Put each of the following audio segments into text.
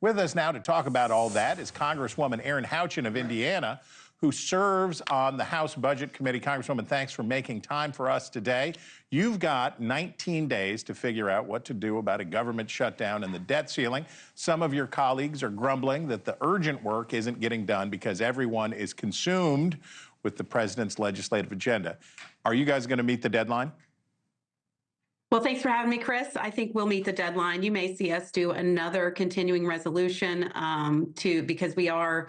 With us now to talk about all that is Congresswoman Erin Houchin of Indiana, who serves on the House Budget Committee. Congresswoman, thanks for making time for us today. You've got 19 days to figure out what to do about a government shutdown and the debt ceiling. Some of your colleagues are grumbling that the urgent work isn't getting done because everyone is consumed with the president's legislative agenda. Are you guys going to meet the deadline? Well, thanks for having me, Chris. I think we'll meet the deadline. You may see us do another continuing resolution because we are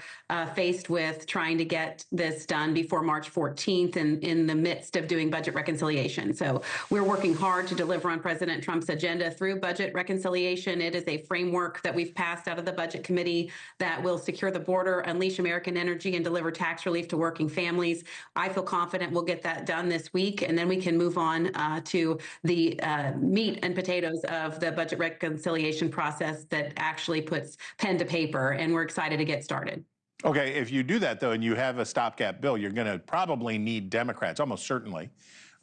faced with trying to get this done before March 14th and in the midst of doing budget reconciliation. So we're working hard to deliver on President Trump's agenda through budget reconciliation. It is a framework that we've passed out of the Budget Committee that will secure the border, unleash American energy, and deliver tax relief to working families. I feel confident we'll get that done this week, and then we can move on to the meat and potatoes of the budget reconciliation process that actually puts pen to paper, and we're excited to get started. Okay, if you do that, though, and you have a stopgap bill, you're going to probably need Democrats, almost certainly.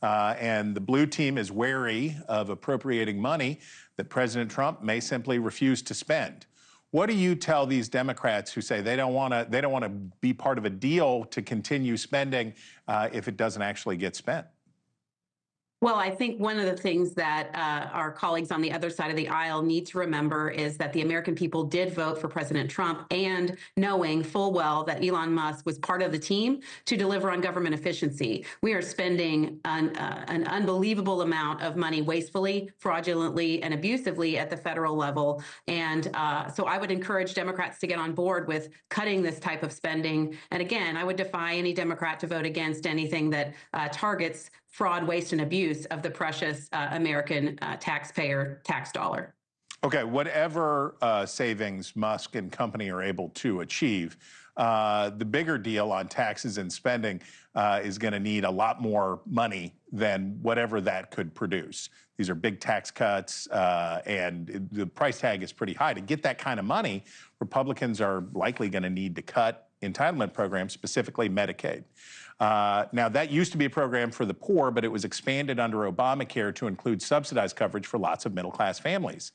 And the blue team is wary of appropriating money that President Trump may simply refuse to spend. What do you tell these Democrats who say they don't want to be part of a deal to continue spending if it doesn't actually get spent? Well, I think one of the things that our colleagues on the other side of the aisle need to remember is that the American people did vote for President Trump, and knowing full well that Elon Musk was part of the team to deliver on government efficiency. We are spending an unbelievable amount of money wastefully, fraudulently, and abusively at the federal level. And so I would encourage Democrats to get on board with cutting this type of spending. And again, I would defy any Democrat to vote against anything that targets fraud, waste, and abuse of the precious American taxpayer tax dollar. Okay, whatever savings Musk and company are able to achieve, the bigger deal on taxes and spending is going to need a lot more money than whatever that could produce. These are big tax cuts, and the price tag is pretty high. To get that kind of money, Republicans are likely going to need to cut entitlement programs, specifically Medicaid. Now, that used to be a program for the poor, but it was expanded under Obamacare to include subsidized coverage for lots of middle-class families.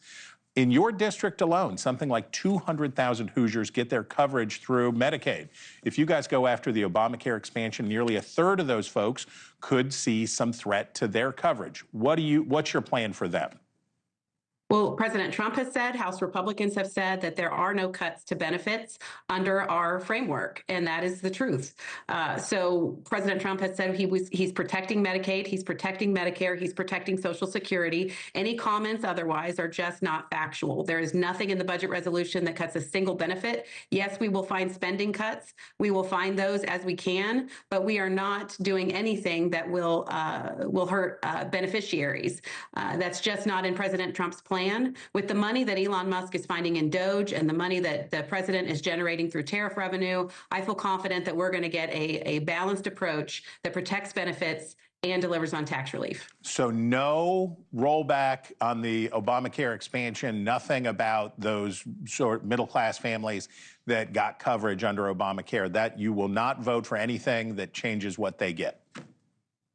In your district alone, something like 200,000 Hoosiers get their coverage through Medicaid. If you guys go after the Obamacare expansion, nearly a third of those folks could see some threat to their coverage. What's your plan for them? Well, President Trump has said, House Republicans have said that there are no cuts to benefits under our framework, and that is the truth. So President Trump has said he's protecting Medicaid, he's protecting Medicare, he's protecting Social Security. Any comments otherwise are just not factual. There is nothing in the budget resolution that cuts a single benefit. Yes, we will find spending cuts. We will find those as we can, but we are not doing anything that will hurt beneficiaries. That's just not in President Trump's plan. With the money that Elon Musk is finding in Doge and the money that the president is generating through tariff revenue, I feel confident that we're going to get a balanced approach that protects benefits and delivers on tax relief. So no rollback on the Obamacare expansion, nothing about those sort of middle-class families that got coverage under Obamacare, that you will not vote for anything that changes what they get.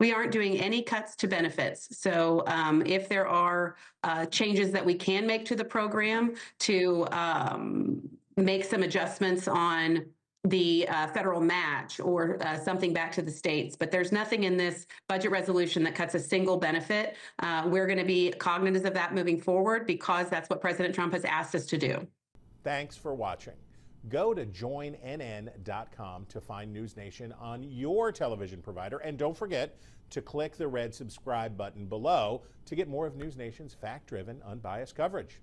We aren't doing any cuts to benefits. So if there are changes that we can make to the program to make some adjustments on the federal match or something back to the states, but there's nothing in this budget resolution that cuts a single benefit. We're going to be cognizant of that moving forward because that's what President Trump has asked us to do. Thanks for watching. Go to joinnn.com to find NewsNation on your television provider. And don't forget to click the red subscribe button below to get more of NewsNation's fact-driven, unbiased coverage.